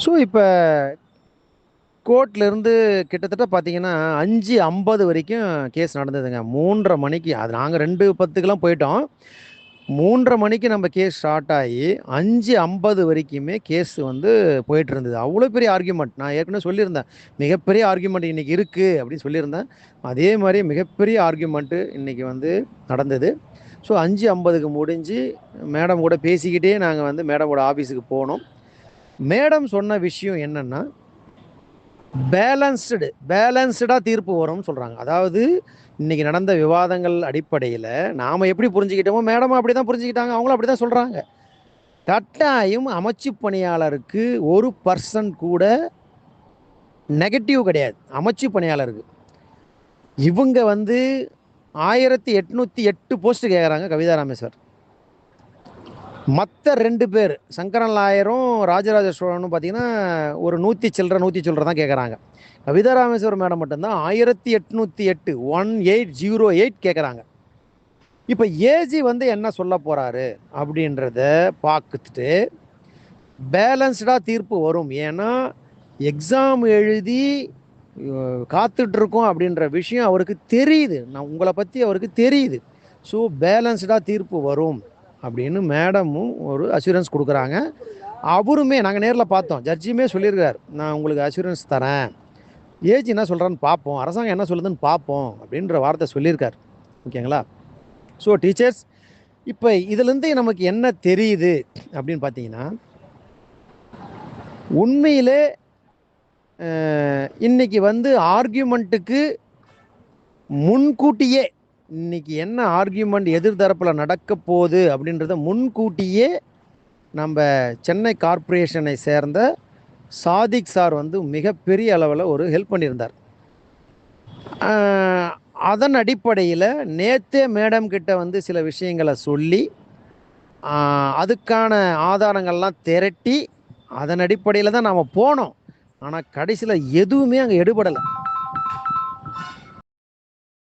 So இப்போ கோர்ட்லேருந்து கிட்டத்தட்ட பார்த்தீங்கன்னா 5:50 வரைக்கும் கேஸ் நடந்ததுங்க. 3:30 மணிக்கு அது நாங்கள் 2:10க்கெல்லாம் போயிட்டோம். 3:30 மணிக்கு நம்ம கேஸ் ஸ்டார்ட் ஆகி 5:50 வரைக்குமே கேஸ் வந்து போயிட்டு இருந்தது. அவ்வளோ பெரிய ஆர்கியூமெண்ட். நான் ஏற்கனவே சொல்லியிருந்தேன், மிகப்பெரிய ஆர்கியூமெண்ட் இன்னைக்கு இருக்குது அப்படின்னு சொல்லியிருந்தேன். அதே மாதிரி மிகப்பெரிய ஆர்கியூமெண்ட்டு இன்னைக்கு வந்து நடந்தது. ஸோ 5:50க்கு முடிஞ்சு மேடம் கூட பேசிக்கிட்டே நாங்கள் வந்து மேடமோட ஆஃபீஸுக்கு போனோம். மேடம் சொன்ன விஷயம் என்னன்னா, பேலன்ஸ்டா தீர்ப்பு வரும்னு சொல்றாங்க. அதாவது இன்னைக்கு நடந்த விவாதங்கள் அடிப்படையில் நாம எப்படி புரிஞ்சுக்கிட்டோமோ மேடமும் அப்படிதான் புரிஞ்சுக்கிட்டாங்க. அவங்களும் அப்படிதான் சொல்றாங்க. கட்டாயம் அமைச்சு பணியாளருக்கு 1% கூட நெகட்டிவ் கிடையாது. அமைச்சு பணியாளருக்கு இவங்க வந்து 1808 போஸ்ட் கேட்குறாங்க கவிதா ராமேஸ்வர். மற்ற 2 பேர் சங்கரன் லாயரும் ராஜராஜ சோழனும் பார்த்தீங்கன்னா ஒரு 100 தான் கேட்குறாங்க. கவிதா ராமேஸ்வரம் மேடம் மட்டும்தான் 1808 1808 கேட்குறாங்க. இப்போ ஏஜி வந்து என்ன சொல்ல போறாரு அப்படின்றத பார்த்துட்டு பேலன்ஸ்டா தீர்ப்பு வரும். ஏன்னா எக்ஸாம் எழுதி காத்துட்டு இருக்கோம் அப்படின்ற விஷயம் அவருக்கு தெரியுது. நான் உங்களை பற்றி அவருக்கு தெரியுது. ஸோ பேலன்ஸ்டா தீர்ப்பு வரும் அப்படின்னு மேடமும் ஒரு அஷூரன்ஸ் கொடுக்குறாங்க. அவருமே நாங்கள் நேரில் பார்த்தோம், ஜட்ஜியுமே சொல்லியிருக்காரு, நான் உங்களுக்கு அஷூரன்ஸ் தரேன், ஏஜ் என்ன சொல்கிறான்னு பார்ப்போம், அரசாங்கம் என்ன சொல்லுதுன்னு பார்ப்போம் அப்படின்ற வார்த்தை சொல்லியிருக்கார். ஓகேங்களா? ஸோ டீச்சர்ஸ், இப்போ இதுலேருந்து நமக்கு என்ன தெரியுது அப்படின்னு பார்த்தீங்கன்னா, உண்மையிலே இன்னைக்கு வந்து ஆர்கியூமெண்ட்டுக்கு முன்கூட்டியே இன்னைக்கு என்ன ஆர்கியூமெண்ட் எதிர்தரப்பில் நடக்க போகுது அப்படின்றத முன்கூட்டியே நம்ம சென்னை கார்ப்பரேஷனை சேர்ந்த சாதிக் சார் வந்து மிகப்பெரிய அளவில் ஒரு ஹெல்ப் பண்ணியிருந்தார். அதன் அடிப்படையில் நேத்தே மேடம் கிட்ட வந்து சில விஷயங்களை சொல்லி அதுக்கான ஆதாரங்கள்லாம் திரட்டி அதன் அடிப்படையில் தான் நாம் போனோம். ஆனால் கடைசியில் எதுவுமே அங்கே எடுபடலை.